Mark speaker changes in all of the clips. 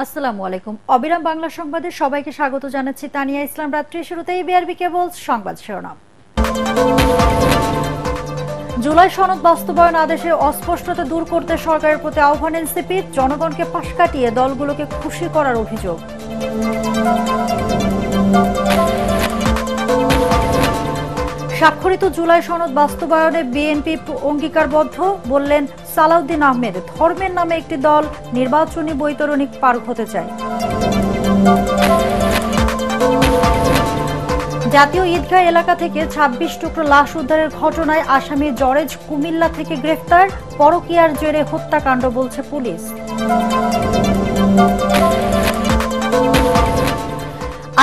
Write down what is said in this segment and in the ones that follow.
Speaker 1: আসসালামু আলাইকুম। অবিরাম বাংলা সংবাদে সবাইকে স্বাগত জানাচ্ছি তানিয়া ইসলাম। রাত্রি শুরুতেই বিআরবি কেবল সংবাদ শিরোনাম। জুলাই সনদ বাস্তবায়ন আদেশে অস্পষ্টতা দূর করতে সরকারের প্রতি আহ্বান এনসিপির। জনগণকে পাশ কাটিয়ে দলগুলোকে খুশি করার অভিযোগ। স্বাক্ষরিত জুলাই সনদ বাস্তবায়নে বিএনপি অঙ্গীকারবদ্ধ, বললেন সালাউদ্দিন আহমেদ। ধর্মের নামে একটি দল নির্বাচনী বৈতরণী পার হতে চায়। জাতীয় ঈদগাহ এলাকা থেকে ২৬ টুকরো লাশ উদ্ধারের ঘটনায় আসামি জরেজ কুমিল্লা থেকে গ্রেফতার। পরকীয়ার জেরে হত্যাকাণ্ড বলছে পুলিশ।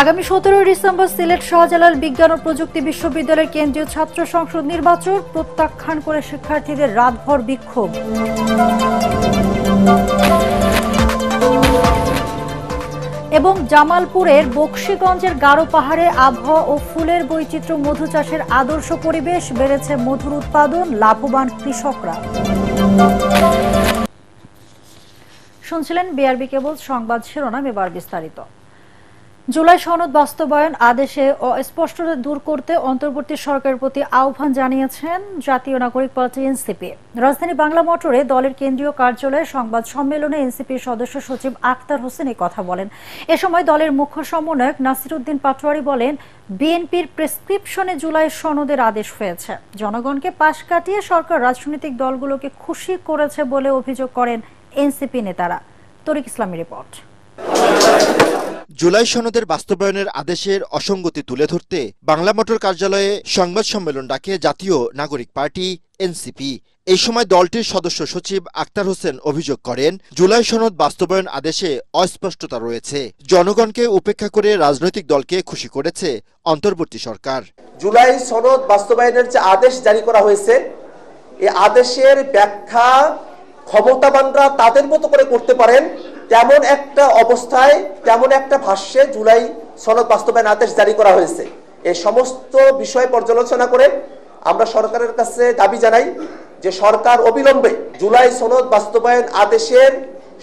Speaker 1: আগামী ১৭ ডিসেম্বর সিলেট শাহজালাল বিজ্ঞান ও প্রযুক্তি বিশ্ববিদ্যালয়ের কেন্দ্রীয় ছাত্র সংসদ নির্বাচন, প্রত্যাখ্যান করে শিক্ষার্থীদের রাতভর বিক্ষোভ। এবং জামালপুরের বকশীগঞ্জের গারো পাহাড়ে আবহাওয়া ও ফুলের বৈচিত্র্য, মধু চাষের আদর্শ পরিবেশ, বেড়েছে মধুর উৎপাদন, লাভবান কৃষকরা। শুনছিলেন বিআরবি কেবল সংবাদ শিরোনাম, এবার বিস্তারিত। জুলাই সনদ বাস্তবায়ন আদেশে অস্পষ্টতা দূর করতে অন্তর্বর্তী সরকারের প্রতি আহ্বান জানিয়েছেন জাতীয় নাগরিক পার্টি এনসিপি। রাজধানী বাংলা মোটরে দলের কেন্দ্রীয় কার্যালয়ে সংবাদ সম্মেলনে এনসিপির সদস্য সচিব আখতার হোসেন এই কথা বলেন। এ সময় দলের মুখ্য সমন্বয়ক নাসির উদ্দিন পাটোয়ারি বলেন, বিএনপির প্রেসক্রিপশনে জুলাই সনদের আদেশ হয়েছে। জনগণকে পাশ কাটিয়ে সরকার রাজনৈতিক দলগুলোকে খুশি করেছে বলে অভিযোগ করেন এনসিপি নেতারা। তরিক ইসলামের রিপোর্ট।
Speaker 2: জুলাই সনদের বাস্তবায়নের আদেশের অসঙ্গতি তুলে ধরতে বাংলা মোটর কার্যালয়ে সংবাদ সম্মেলন ডাকে জাতীয় নাগরিক পার্টি এনসিপি। এই সময় দলটির সদস্য সচিব আখতার হোসেন অভিযোগ করেন, জুলাই সনদ বাস্তবায়ন আদেশে অস্পষ্টতা রয়েছে। জনগণকে উপেক্ষা করে রাজনৈতিক দলকে খুশি করেছে অন্তর্বর্তী সরকার।
Speaker 3: জুলাই সনদ বাস্তবায়নের যে আদেশ জারি করা হয়েছে, এই আদেশের ব্যাখ্যা ক্ষমতাবানরা তাদের মতো করে করতে পারেন, তেমন একটা অবস্থায়, তেমন একটা ভাষ্যে জুলাই সনদ বাস্তবায়ন আদেশ জারি করা হয়েছে। এই সমস্ত বিষয় পর্যালোচনা করে আমরা সরকারের কাছে দাবি জানাই যে সরকার অবিলম্বে জুলাই সনদ বাস্তবায়ন আদেশের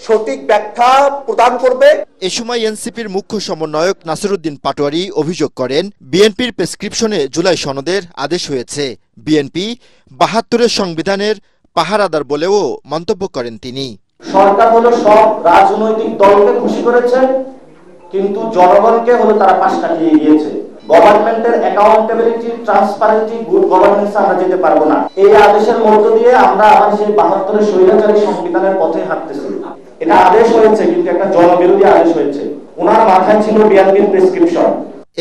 Speaker 3: সঠিক ব্যাখ্যা প্রদান করবে।
Speaker 2: এ সময় এনসিপির মুখ্য সমন্বয়ক নাসির উদ্দিন পাটোয়ারি অভিযোগ করেন, বিএনপির প্রেসক্রিপশনে জুলাই সনদের আদেশ হয়েছে। বিএনপি ৭২-এর সংবিধানের পাহারাদার বলেও মন্তব্য করেন তিনি।
Speaker 4: সরকার হলো সব রাজনৈতিক দলকে খুশি করেছে, কিন্তু জনগণকে হলো তারা পাশ কাটিয়ে গিয়েছে। গভর্নমেন্টের অ্যাকাউন্টেবিলিটি, ট্রান্সপারেন্সি, গুড গভর্নেন্স আমরা যেতে পারবো না। এই আদেশের মধ্য দিয়ে আমরা আবার সেই ৭২-এর স্বৈরাচারী সংবিধানের পথে হাঁটতেছি। এটা আদেশ হয়েছে, কিন্তু একটা জনবিরোধী আদেশ হয়েছে। ওনার মাথায় ছিল বিএনপির প্রেসক্রিপশন।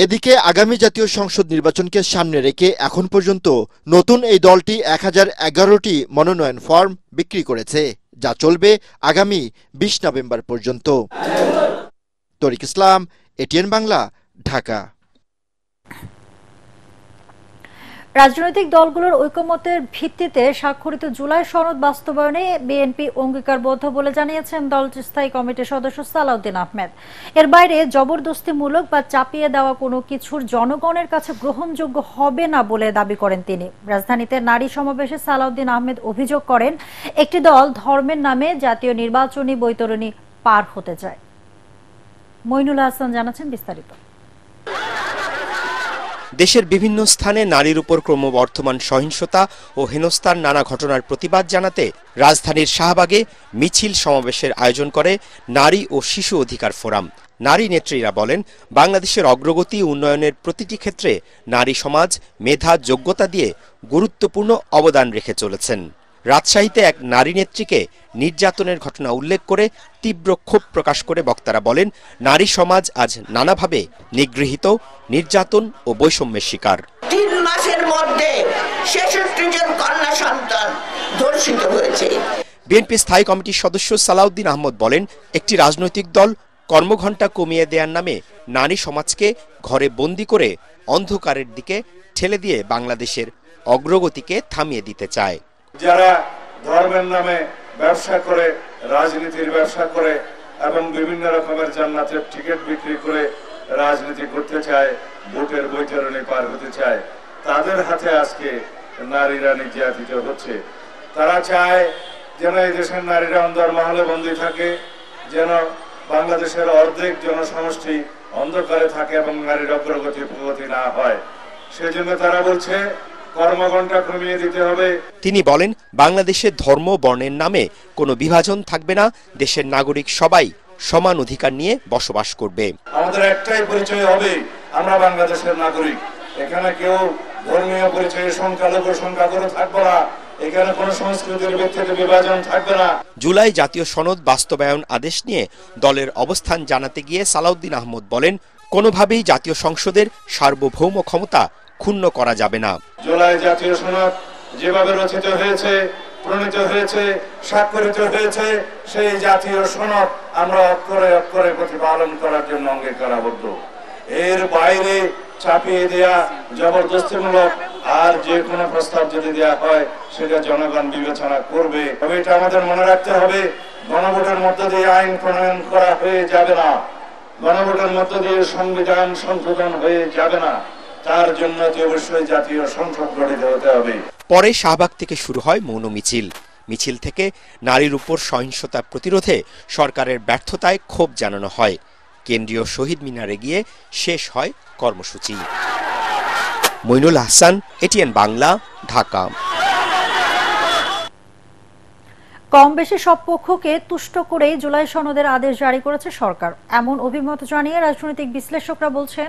Speaker 2: এদিকে আগামী জাতীয় সংসদ নির্বাচনকে সামনে রেখে এখন পর্যন্ত নতুন এই দলটি ১০১১টি মনোনয়ন ফর্ম বিক্রি করেছে, যা চলবে আগামী ২০ নভেম্বর পর্যন্ত। তরিক ইসলাম, এটিএন বাংলা, ঢাকা।
Speaker 1: রাজনৈতিক দলগুলোর ঐকমত্যের ভিত্তিতে স্বাক্ষরিত জুলাই সনদ বাস্তবায়নে বিএনপি অঙ্গীকারবদ্ধ বলে জানিয়েছেন দলটির স্থায়ী কমিটির সদস্য সালাউদ্দিন আহমেদ। এর বাইরে জবরদস্তিমূলক বা চাপিয়ে দেওয়া কোনো কিছুর জনগণের কাছে গ্রহণযোগ্য হবে না বলে দাবি করেন তিনি। রাজধানীতে নারী সমাবেশে সালাউদ্দিন আহমেদ অভিযোগ করেন, একটি দল ধর্মের নামে জাতীয় নির্বাচনী বৈতরণী পার হতে চায়। মইনুল হাসান জানাচ্ছেন বিস্তারিত।
Speaker 5: দেশের বিভিন্ন স্থানে নারীর উপর ক্রমবর্ধমান সহিংসতা ও হেনস্থার নানা ঘটনার প্রতিবাদ জানাতে রাজধানীর শাহবাগে মিছিল সমাবেশের আয়োজন করে নারী ও শিশু অধিকার ফোরাম। নারী নেত্রীরা বলেন, বাংলাদেশের অগ্রগতি উন্নয়নের প্রতিটি ক্ষেত্রে নারী সমাজ মেধা, যোগ্যতা দিয়ে গুরুত্বপূর্ণ অবদান রেখে চলেছেন। রাজশাহীতে এক নারী নেত্রীকে নির্যাতনের ঘটনা উল্লেখ করে তীব্র ক্ষোভ প্রকাশ করে বক্তারা বলেন, নারী সমাজ আজ নানাভাবে নিগৃহীত, নির্যাতন ও বৈষম্যের শিকার।
Speaker 6: ৩ মাসের মধ্যে ৬৬ জন কন্যা সন্তান ধর্ষিত হয়েছে।
Speaker 5: বিএনপি স্থায়ী কমিটির সদস্য সালাউদ্দিন আহমেদ বলেন, একটি রাজনৈতিক দল কর্মঘণ্টা কমিয়ে দেওয়ার নামে নারী সমাজকে ঘরে বন্দি করে অন্ধকারের দিকে ঠেলে দিয়ে বাংলাদেশের অগ্রগতিকে থামিয়ে দিতে চায়।
Speaker 7: যারা ধর্মের নামে ব্যবসা করে, রাজনীতির ব্যবসা করে এবং বিভিন্ন রকমের জান্নাতের টিকিট বিক্রি করে রাজনীতি করতে চায়, ভোটের বৈতরণী পার হতে চায়, তাদের হাতে আজকে নারীরা নির্যাতিত হচ্ছে। তারা চায় যেন এই দেশের নারীরা অন্ধকার মহলে বন্দী থাকে, যেন বাংলাদেশের অর্ধেক জনসমষ্টি অন্ধকারে থাকে এবং নারীর অগ্রগতি প্রগতি না হয়। সেজন্য তারা বলছে কর্মঘণ্টা কমিয়ে দিতে হবে।
Speaker 5: তিনি বলেন, বাংলাদেশে ধর্ম বর্ণের নামে কোনো বিভাজন থাকবে না, দেশের নাগরিক সবাই সমান অধিকার নিয়ে বসবাস করবে।
Speaker 7: আমাদের একটাই পরিচয় হবে, আমরা বাংলাদেশের নাগরিক। এখানে কেউ ধর্মীয় পরিচয়ে সংখ্যালঘু থাকবে না, এখানে কোনো সংস্কৃতির ভিত্তিতে বিভাজন থাকবে না।
Speaker 5: জুলাই জাতীয় সনদ বাস্তবায়ন আদেশ নিয়ে দলের অবস্থান জানাতে গিয়ে সালাউদ্দিন আহমদ বলেন, কোনোভাবেই জাতীয় সংসদের সার্বভৌম ক্ষমতা ক্ষুণ্ণ করা যাবে না।
Speaker 7: জুলাই জাতীয় সনদ যেভাবে রচিত হয়েছে, প্রণীত হয়েছে, স্বাক্ষরিত হয়েছে, সেই জাতীয় সনদ আমরা অক্ষরে অক্ষরে প্রতিপালন করার জন্য অঙ্গীকারাবদ্ধ। এর বাইরে চাপিয়ে দেয়া, জবরদস্তিমূলক আর যে কোনো প্রস্তাব যদি দেয়া হয় সেটা জনগণ বিবেচনা করবে। তবে এটা আমাদের মনে রাখতে হবে, গণভোটের মধ্য দিয়ে আইন প্রণয়ন করা হয়ে যাবে না, গণভোটের মধ্য দিয়ে সংবিধান সংশোধন হয়ে যাবে না। তার জন্য অবশ্যই জাতীয় সংসদ গঠিত হতে হবে।
Speaker 5: পরে শাহবাগ থেকে শুরু হয় মৌন মিছিল। মিছিল থেকে নারীর উপর সহিংসতা প্রতিরোধে সরকারের ব্যর্থতায় ক্ষোভ জানানো হয়। কেন্দ্রীয় শহীদ মিনারে গিয়ে শেষ হয় কর্মসূচি। মইনুল হাসান, এটিএন বাংলা, ঢাকা।
Speaker 1: কম বেশি সব পক্ষকে তুষ্ট করেই জুলাই সনদের আদেশ জারি করেছে সরকার, এমন অভিমত জানিয়ে রাজনৈতিক বিশ্লেষকরা বলছেন,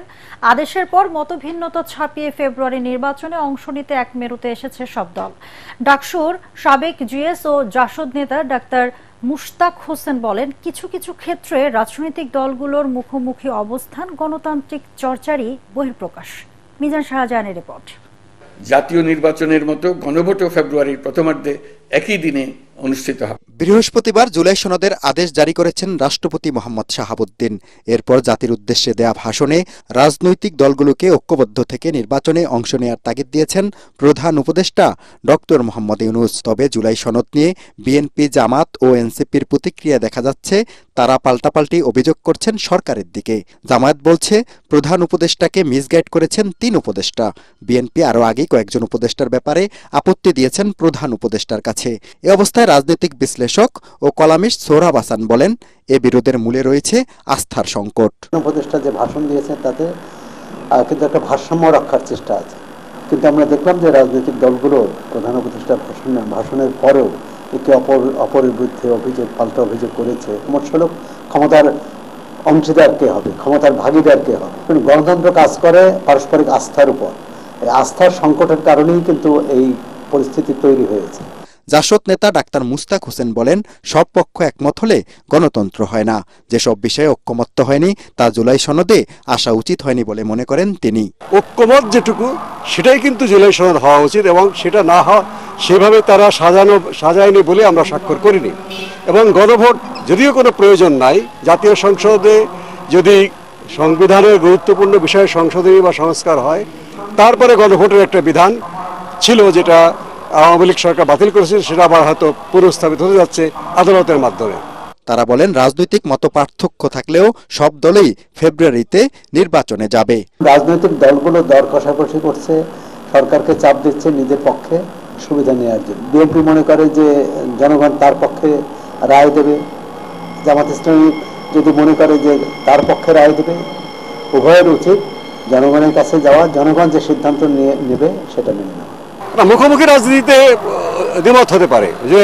Speaker 1: আদেশের পর মতভিন্নতা ছাপিয়ে ফেব্রুয়ারি নির্বাচনে অংশ নিতে এক মেরুতে এসেছে সব দল। ডাকসুর সাবেক জিএস ও জাসদ নেতা ডাক্তার মুশতাক হোসেন বলেন, কিছু কিছু ক্ষেত্রে রাজনৈতিক দলগুলোর মুখোমুখি অবস্থান গণতান্ত্রিক চর্চারই বহিঃপ্রকাশ। মিজান শাহজাহানের রিপোর্ট।
Speaker 8: জাতীয় নির্বাচনের মতো গণভোটও ফেব্রুয়ারির প্রথমার্ধে একই দিনে অনুষ্ঠিত হবে।
Speaker 2: বৃহস্পতিবার জুলাই সনদের আদেশ জারি করেছেন রাষ্ট্রপতি মোহাম্মদ শাহাবুদ্দিন। এরপর জাতির উদ্দেশ্যে দেয়া ভাষণে রাজনৈতিক দলগুলোকে ঐক্যবদ্ধ থেকে নির্বাচনে অংশ নেওয়ার তাগিদ দিয়েছেন প্রধান উপদেষ্টা ডক্টর মোহাম্মদ ইউনূস। তবে জুলাই সনদ নিয়ে বিএনপি, জামাত ও এনসিপির প্রতিক্রিয়া দেখা যাচ্ছে, তারা পাল্টাপাল্টি অভিযোগ করছেন সরকারের দিকে। জামায়াত বলছে, প্রধান উপদেষ্টাকে মিসগাইড করেছেন 3 উপদেষ্টা। বিএনপি আরও আগে কয়েকজন উপদেষ্টার ব্যাপারে আপত্তি দিয়েছেন প্রধান উপদেষ্টার কাছে। এ অবস্থায় রাজনৈতিক বিশ্লেষক ও কলামিস্ট সোহরাব হাসান বলেন, এ বিরোধের মূলে রয়েছে আস্থার সংকট।
Speaker 9: উপদেষ্টা যে ভাষণ দিয়েছেন তাতে কিন্তু একটা ভারসাম্য রক্ষার চেষ্টা আছে, কিন্তু আমরা দেখলাম যে রাজনৈতিক দলগুলো প্রধান উপদেষ্টার ভাষণের পরেও একে অপরের বিরুদ্ধে পাল্টা অভিযোগ করেছে। সমস্যা ক্ষমতার অংশীদার কে হবে, ক্ষমতার ভাগিদার কে হবে। গণতন্ত্র কাজ করে পারস্পরিক আস্থার উপর। এই আস্থার সংকটের কারণেই কিন্তু এই পরিস্থিতি তৈরি হয়েছে।
Speaker 2: জাসদ নেতা ডাক্তার মুশতাক হোসেন বলেন, সব পক্ষ একমত হলে গণতন্ত্র হয় না। যেসব বিষয়ে ঐক্যমত্য হয়নি তা জুলাই সনদে আসা উচিত হয়নি বলে মনে করেন তিনি।
Speaker 10: ঐক্যমত যেটুকু সেটাই কিন্তু জুলাই সনদ হওয়া উচিত, এবং সেটা না হওয়া সেভাবে তারা সাজায়নি বলে আমরা স্বাক্ষর করিনি। এবং গণভোট যদিও কোনো প্রয়োজন নাই, জাতীয় সংসদে যদি সংবিধানের গুরুত্বপূর্ণ বিষয়ে সংশোধনী বা সংস্কার হয়, তারপরে গণভোটের একটা বিধান ছিল যেটা আওয়ামী লীগ সরকার বাতিল করেছে, সেটা আবার হয়তো পুনঃস্থাপিত হতে যাচ্ছে আদালতের মাধ্যমে।
Speaker 2: তারা বলেন, রাজনৈতিক মতপার্থক্য থাকলেও সব দলই ফেব্রুয়ারিতে নির্বাচনে যাবে।
Speaker 9: রাজনৈতিক দলগুলো দর কষাকষি করছে, সরকারকে চাপ দিচ্ছে নিজের পক্ষে সুবিধা নেওয়ার জন্য। বিএনপি মনে করে যে জনগণ তার পক্ষে রায় দেবে, জামাত ইসলামী যদি মনে করে যে তার পক্ষে রায় দেবে। উভয়ের উচিত জনগণের কাছে যাওয়া, জনগণ যে সিদ্ধান্ত নেবে সেটা মেনে নেওয়া।
Speaker 10: মুখোমুখি রাজনীতিতে দ্বিমত হতে পারে, যে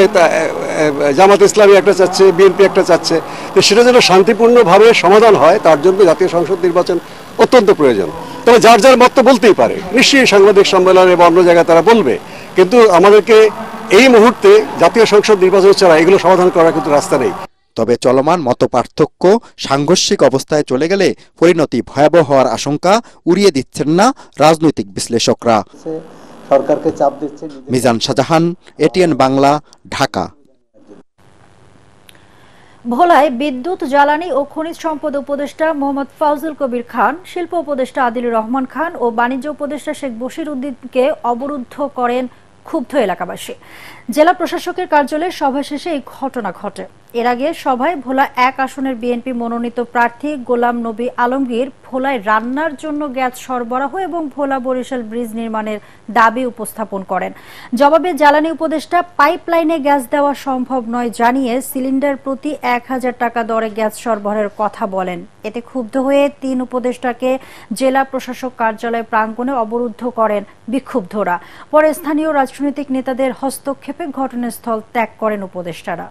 Speaker 10: জামাত ইসলামী একটা চাচ্ছে, বিএনপি একটা চাচ্ছে, তো সেটা যেন শান্তিপূর্ণভাবে সমাধান হয় তার জন্য জাতীয় সংসদ নির্বাচন অত্যন্ত প্রয়োজন। তবে যার যার মত বলতেই পারে, নিশ্চয়ই সাংবাদিক সম্মেলনে বা অন্য জায়গায় তারা বলবে, কিন্তু আমাদেরকে এই মুহূর্তে জাতীয় সংসদ নির্বাচন ছাড়া এগুলো সমাধান করার কিন্তু রাস্তা নেই।
Speaker 2: তবে চলমান মতপার্থক্য সাংঘর্ষিক অবস্থায় চলে গেলে পরিণতি ভয়াবহ হওয়ার আশঙ্কা উড়িয়ে দিচ্ছেন না রাজনৈতিক বিশ্লেষকরা।
Speaker 9: সরকারকে চাপ দিচ্ছে।
Speaker 2: মিজান শাহজাহান, এটিএন বাংলা, ঢাকা।
Speaker 1: ভোলায় বিদ্যুৎ, জ্বালানি ও খনিজ সম্পদ উপদেষ্টা মোহাম্মদ ফাউজুল কবির খান, শিল্প উপদেষ্টা আদিলুর রহমান খান ও বাণিজ্য উপদেষ্টা শেখ বশির উদ্দিনকে অবরুদ্ধ করেন ক্ষুব্ধ এলাকাবাসী। জেলা প্রশাসকের কার্যালয়ে সভা শেষে এই ঘটনা ঘটে। এর আগে সভায় ভোলা 1 আসনের বিএনপি মনোনীত প্রার্থী গোলাম নবী আলমগীর ভোলায় রান্নার জন্য গ্যাস সরবরাহ এবং ভোলা বরিশাল ব্রিজ নির্মাণের দাবি উপস্থাপন করেন। জবাবে জ্বালানি উপদেষ্টা পাইপলাইনে গ্যাস দেওয়া সম্ভব নয় জানিয়ে সিলিন্ডার প্রতি 1000 টাকা দরে গ্যাস সরবরাহের কথা বলেন। এতে ক্ষুব্ধ হয়ে 3 উপদেষ্টাকে জেলা প্রশাসক কার্যালয় প্রাঙ্গণে অবরুদ্ধ করেন বিক্ষুব্ধরা। পরে স্থানীয় রাজনৈতিক নেতাদের হস্তক্ষেপে ঘটনাস্থল ত্যাগ করেন উপদেষ্টারা।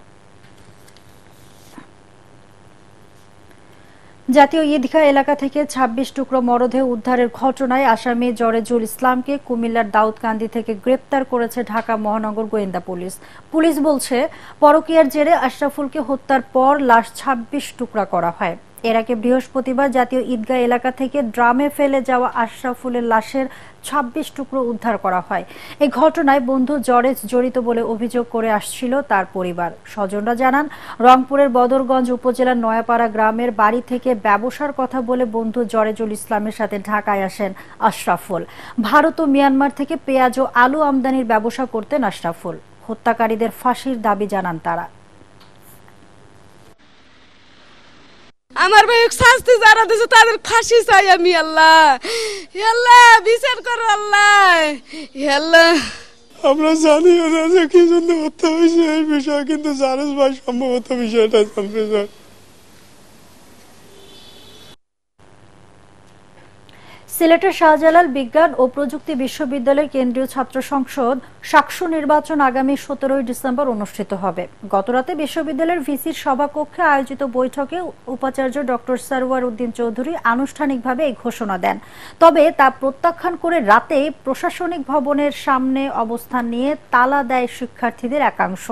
Speaker 1: জাতীয় ঈদগাহ এলাকা থেকে 26 টুকরো মরদেহ উদ্ধারের ঘটনায় আসামি জরেজুল ইসলামকে কুমিল্লার দাউদকান্দি থেকে গ্রেপ্তার করেছে ঢাকা মহানগর গোয়েন্দা পুলিশ। পুলিশ বলছে, পরকীয়ার জেরে আশরাফুলকে হত্যার পর লাশ 26 টুকরা করা হয়। এর আগে বৃহস্পতিবার জাতীয় ঈদগাহ এলাকা থেকে ড্রামে ফেলে যাওয়া আশরাফুলের লাশের 26 টুকরো উদ্ধার করা হয়। এই ঘটনায় বন্ধু জরেজ জড়িত বলে অভিযোগ করে আসছিল তার পরিবার। স্বজনরা জানান, রংপুরের বদরগঞ্জ উপজেলার নয়াপাড়া গ্রামের বাড়ি থেকে ব্যবসার কথা বলে বন্ধু জরেজুল ইসলামের সাথে ঢাকায় আসেন আশরাফুল। ভারত ও মিয়ানমার থেকে পেঁয়াজ ও আলু আমদানির ব্যবসা করতেন আশরাফুল। হত্যাকারীদের ফাঁসির দাবি জানান তারা।
Speaker 11: আমার ভাই শাস্তি যারা দিয়েছে তাদের ফাঁসি চাই আমি। আল্লাহ আল্লাহ বিচার করো আল্লাহ আল্লাহ।
Speaker 12: আমরা জানিও না যে কি জন্য হত্যা হয়েছে এই বিষয়, কিন্তু জারেজ ভাই সম্ভবত বিষয়টা জানতে চায়।
Speaker 1: সিলেটের শাহজালাল বিজ্ঞান ও প্রযুক্তি বিশ্ববিদ্যালয়ের কেন্দ্রীয় ছাত্র সংসদ সাকসু নির্বাচন আগামী 17 ডিসেম্বর অনুষ্ঠিত হবে। গতরাতে বিশ্ববিদ্যালয়ের ভিসির সভাকক্ষে আয়োজিত বৈঠকে উপাচার্য ডক্টর সরওয়ার উদ্দিন চৌধুরী আনুষ্ঠানিকভাবে এই ঘোষণা দেন। তবে তা প্রত্যাখ্যান করে রাতে প্রশাসনিক ভবনের সামনে অবস্থান নিয়ে তালা দেয় শিক্ষার্থীদের একাংশ।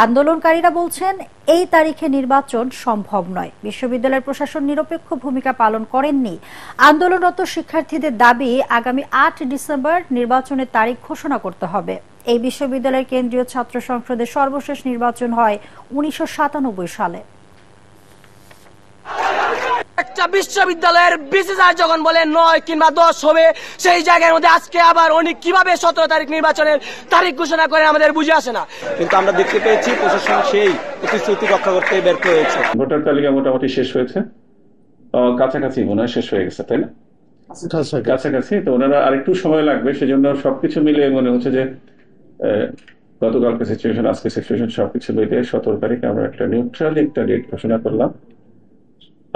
Speaker 1: আন্দোলনকারীরা বলছেন, এই তারিখে নির্বাচন সম্ভব নয়। বিশ্ববিদ্যালয়ের প্রশাসন নিরপেক্ষ ভূমিকা পালন করেননি। আন্দোলনরত শিক্ষার্থীদের দাবি, আগামী 8 ডিসেম্বর নির্বাচনের তারিখ ঘোষণা করতে হবে। এই বিশ্ববিদ্যালয়ের কেন্দ্রীয় ছাত্র সংসদের সর্বশেষ নির্বাচন হয় 1997 সালে।
Speaker 13: একটা বিশ্ববিদ্যালয়ের বিসিসিআই যখন বলে 9 কিংবা 10 হবে, সেই জায়গার মধ্যে আজকে আবার অনেক কিভাবে 17 তারিখ নির্বাচনের তারিখ ঘোষণা করে আমাদের বুঝে আসে না।
Speaker 14: কিন্তু আমরা দেখতে পেয়েছি প্রশাসন সেই প্রতিশ্রুতি রক্ষা করতে ব্যর্থ হয়েছে।
Speaker 7: ভোটার তালিকা মোটামুটি শেষ হয়েছে, কাছাকাছি মনে হয় শেষ হয়ে গেছে, তাই না? কাছাকাছি। তো ওনারা আরেকটু সময় লাগবে, সেজন্য সবকিছু মিলে মনে হচ্ছে যে গতকালকে সিচুয়েশন, আজকে সিচুয়েশন সবকিছু মিলে 17 তারিখে আমরা একটা নিউট্রাল একটা ডেট ঘোষণা করলাম।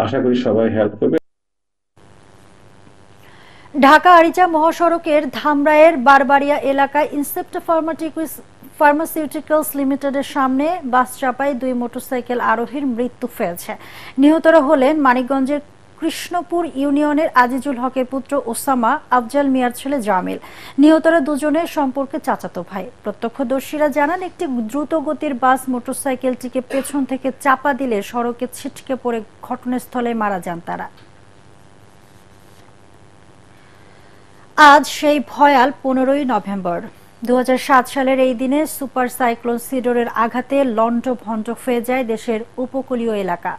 Speaker 7: আশা করি সবাই হেল্প করবে।
Speaker 1: ঢাকা আরিচা মহাসড়কের ধামরাইয়ের বারবাড়িয়া এলাকায় ইনসেপ্ট ফার্মাসিউটিক্যালস লিমিটেডের সামনে বাস চাপায় 2 মোটরসাইকেল আরোহীর মৃত্যু হয়েছে। নিহতরা হলেন মানিকগঞ্জের কৃষ্ণপুর ইউনিয়নের আজিজুল হকের পুত্র ওসামা, আফজাল মিয়ার ছেলে জামিল। নিহতরা দুজনের সম্পর্কে চাচাতো ভাই। প্রত্যক্ষদর্শীরা জানান, একটি দ্রুত গতির বাস মোটরসাইকেলটিকে পেছন থেকে চাপা দিলে সড়কে ছিটকে পড়ে ঘটনাস্থলে মারা যান তারা। আজ সেই ভয়াল 15 নভেম্বর। 2007 সালের এই দিনে সুপার সাইক্লোন সিডরের আঘাতে লন্ডভন্ড হয়ে যায় দেশের উপকূলীয় এলাকা।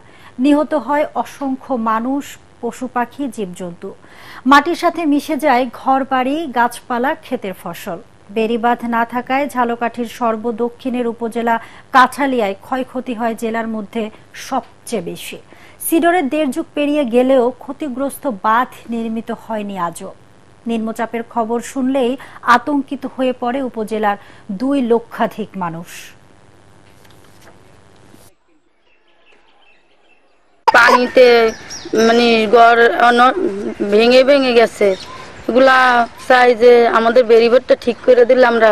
Speaker 1: নিহত হয় অসংখ্য মানুষ, পশু পাখি, জীবজন্তু। মাটির সাথে মিশে যায় ঘরবাড়ি, গাছপালা, ক্ষেতের ফসল। বেড়িবাঁধ না থাকায় ঝালকাঠির সর্বদক্ষিণের উপজেলা কাঠালিয়ায় ক্ষয়ক্ষতি হয় জেলার মধ্যে সবচেয়ে বেশি। সিডরের 1.5 যুগ পেরিয়ে গেলেও ক্ষতিগ্রস্ত বাঁধ নির্মিত হয়নি আজও। নিম্নচাপের খবর শুনলেই আতঙ্কিত হয়ে পড়ে উপজেলার 2 লক্ষাধিক মানুষ।
Speaker 15: পানিতে মানে ঘর ভেঙে ভেঙে গেছে। এগুলা চাই যে আমাদের বেরিবারটা ঠিক করে দিলে আমরা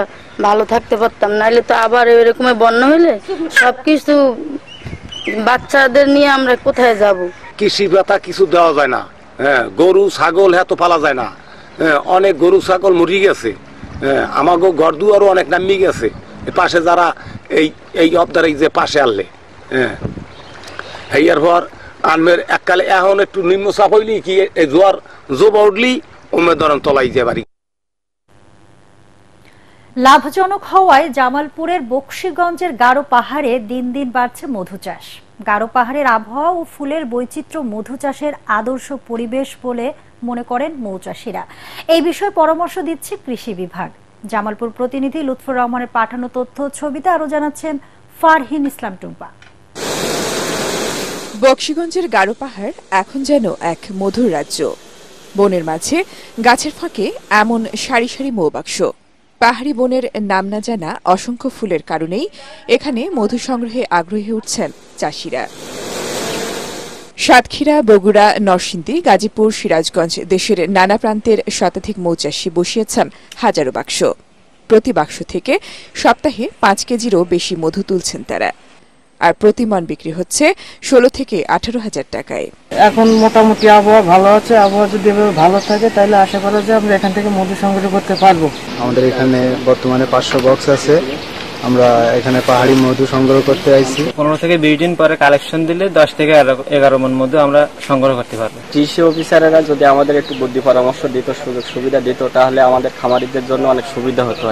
Speaker 15: ভালো থাকতে পারতাম, নাইলে তো আবার এরকম বন্যা হইলে সবকিছু বাচ্চাদের নিয়ে আমরা কোথায় যাব?
Speaker 16: কৃষি ভাতা কিছু দেওয়া যায় না, গরু ছাগল এত পালা যায় না, অনেক গরু ছাগল মরি গেছে, আমাকে ঘর দুয়ারও অনেক নামি গেছে। পাশে যারা এই অবদারে যে পাশে আনলে হেয়ার পর আনমের এককালে এখন একটু নিম্নচাপ হইলি কি জোয়ার জোবা উঠলি ওমে ধরেন তলাই যে বাড়ি।
Speaker 1: লাভজনক হওয়ায় জামালপুরের বকশীগঞ্জের গারো পাহাড়ে দিন দিন বাড়ছে মধু চাষ। গারো পাহাড়ের আবহাওয়া ও ফুলের বৈচিত্র্য মধু চাষের আদর্শ পরিবেশ বলে মনে করেন মৌচাষীরা। এই বিষয়ে পরামর্শ দিচ্ছে কৃষি বিভাগ। জামালপুর প্রতিনিধি লুৎফর রহমানের পাঠানো তথ্য ছবিতে আরো জানাচ্ছেন ফারহিন ইসলাম টুম্পা।
Speaker 17: বকশীগঞ্জের গারো পাহাড় এখন যেন এক মধুর রাজ্য। বনের মাঝে গাছের ফাঁকে এমন সারি সারি মৌবাক্স। পাহাড়ি বনের নাম না জানা অসংখ্য ফুলের কারণেই এখানে মধু সংগ্রহে আগ্রহী উঠছেন চাষিরা। সাতক্ষীরা, বগুড়া, নরসিংদী, গাজীপুর, সিরাজগঞ্জ দেশের নানা প্রান্তের শতাধিক মৌচাষী বসিয়েছেন হাজারো বাক্স। প্রতি বাক্স থেকে সপ্তাহে 5 কেজিরও বেশি মধু তুলছেন তারা। আর প্রতি মণ বিক্রি হচ্ছে 16 থেকে 18,000 টাকায়।
Speaker 18: এখন মোটামুটি আবহাওয়া ভালো আছে। আবহাওয়া যদি ভালো থাকে তাহলে আশা করা যায় আমরা এখান থেকে মধু সংগ্রহ করতে পারবো।
Speaker 19: আমাদের এখানে বর্তমানে 500 বক্স আছে। আমরা এখানে পাহাড়ি মধু সংগ্রহ করতে আইছি।
Speaker 20: 15 থেকে 20 দিন পরে কালেকশন দিলে 10 থেকে 11 মণ মধু আমরা সংগ্রহ করতে পারবো। কৃষি অফিসারেরা যদি আমাদের একটু বুদ্ধি পরামর্শ দিত, সুযোগ সুবিধা দিত, তাহলে আমাদের খামারিদের জন্য অনেক সুবিধা হতো।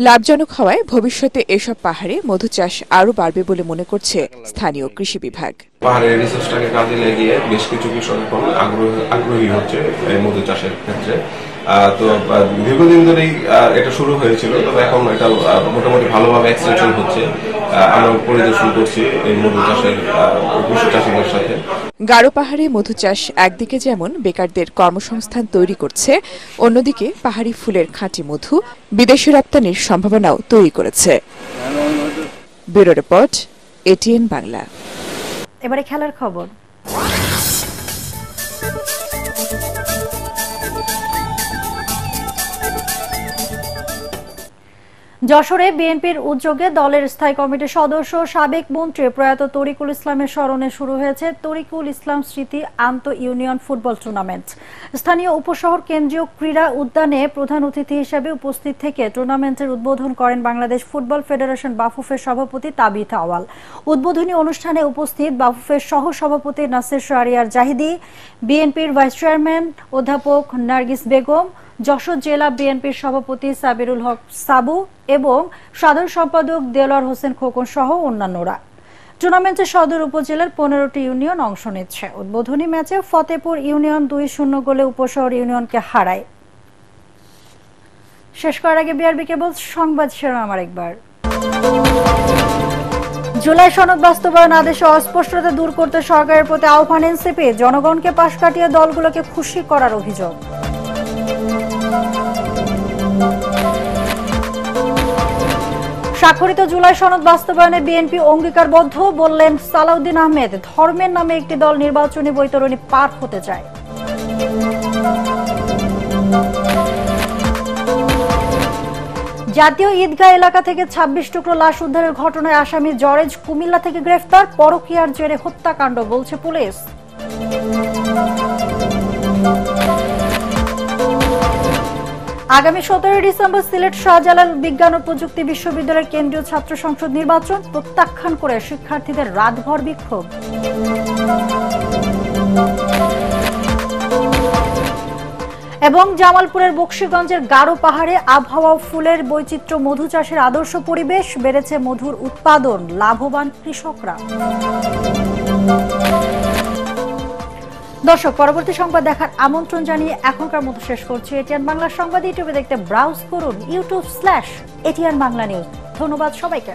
Speaker 17: লাভজনক হওয়ায় ভবিষ্যতে এসব পাহাড়ে মধু চাষ আরো বাড়বে বলে মনে করছে স্থানীয় কৃষি বিভাগ।
Speaker 21: পাহাড়ের রিসোর্সটাকে কাজে লাগিয়ে বেশ কিছু কৃষক এখন আগ্রহী হচ্ছে এই মধু চাষের ক্ষেত্রে। তো দীর্ঘদিন ধরেই এটা শুরু হয়েছিল, তবে এখন এটা মোটামুটি ভালোভাবে এক্সটেনশন হচ্ছে। আমরা পরিদর্শন করছি এই মধু চাষের কৃষি চাষীদের সাথে।
Speaker 17: গারো পাহাড়ে মধু চাষ একদিকে যেমন বেকারদের কর্মসংস্থান তৈরি করছে, অন্যদিকে পাহাড়ি ফুলের খাঁটি মধু বিদেশে রপ্তানির সম্ভাবনাও তৈরি করেছে। Bureau report, ATN Bangla.
Speaker 1: এবারে খেলার খবর। যশোরে বিএনপির উদ্যোগে দলের স্থায়ী কমিটির সদস্য সাবেক মন্ত্রী প্রয়াত তরিকুল ইসলামের স্মরণে শুরু হয়েছে তরিকুল ইসলাম স্মৃতি আন্তঃ ইউনিয়ন ফুটবল টুর্নামেন্ট। স্থানীয় উপশহর কেন্দ্রীয় ক্রীড়া উদ্যানে প্রধান অতিথি হিসেবে উপস্থিত থেকে টুর্নামেন্টের উদ্বোধন করেন বাংলাদেশ ফুটবল ফেডারেশন বাফুফের সভাপতি তাবিথ আওয়াল। উদ্বোধনী অনুষ্ঠানে উপস্থিত বাফুফের সহ সভাপতি নাসির শাহরিয়ার জাহিদি, বিএনপির ভাইস চেয়ারম্যান অধ্যাপক নার্গিস বেগম, যশোর জেলা বিএনপির সভাপতি সাবিরুল হক সাবু এবং সাধারণ সম্পাদক দেলোয়ার হোসেন খোকন সহ অন্যান্যরা। টুর্নামেন্টে সদর উপজেলার 15টি ইউনিয়ন অংশ নিচ্ছে। উদ্বোধনী ম্যাচে ফতেপুর ইউনিয়ন 2-0 গোলে উপশহর ইউনিয়নকে হারায়। শেষ করার আগে বিআরবি কেবল সংবাদ শিরোনাম আরেকবার। জুলাই সনদ বাস্তবায়ন আদেশে অস্পষ্টতা দূর করতে সরকারের প্রতি আহ্বান এনসিপি। জনগণকে পাশ কাটিয়ে দলগুলোকে খুশি করার অভিযোগ। স্বাক্ষরিত জুলাই সনদ বাস্তবায়নে বিএনপি অঙ্গীকারবদ্ধ, বললেন সালাউদ্দিন আহমেদ। ধর্মের নামে একটি দল নির্বাচনী বৈতরণী পার হতে চায়। জাতীয় ঈদগাহ এলাকা থেকে 26 টুকরো লাশ উদ্ধারের ঘটনায় আসামি জরেজ কুমিল্লা থেকে গ্রেফতার। পরকীয়ার জেরে হত্যাকাণ্ড বলছে পুলিশ। আগামী 17 ডিসেম্বর সিলেট শাহজালাল বিজ্ঞান ও প্রযুক্তি বিশ্ববিদ্যালয়ের কেন্দ্রীয় ছাত্র সংসদ নির্বাচন প্রত্যাখ্যান করে শিক্ষার্থীদের রাতভর বিক্ষোভ। এবং জামালপুরের বকশীগঞ্জের গারো পাহাড়ে আবহাওয়া, ফুলের বৈচিত্র্য, মধু চাষের আদর্শ পরিবেশ, বেড়েছে মধুর উৎপাদন, লাভবান কৃষকরা। দর্শক, পরবর্তী সংবাদ দেখার আমন্ত্রণ জানিয়ে এখনকার মতো শেষ করছি। এটিএন বাংলা সংবাদ ইউটিউবে দেখতে ব্রাউজ করুন youtube/এটিএন বাংলা নিউজ। ধন্যবাদ সবাইকে।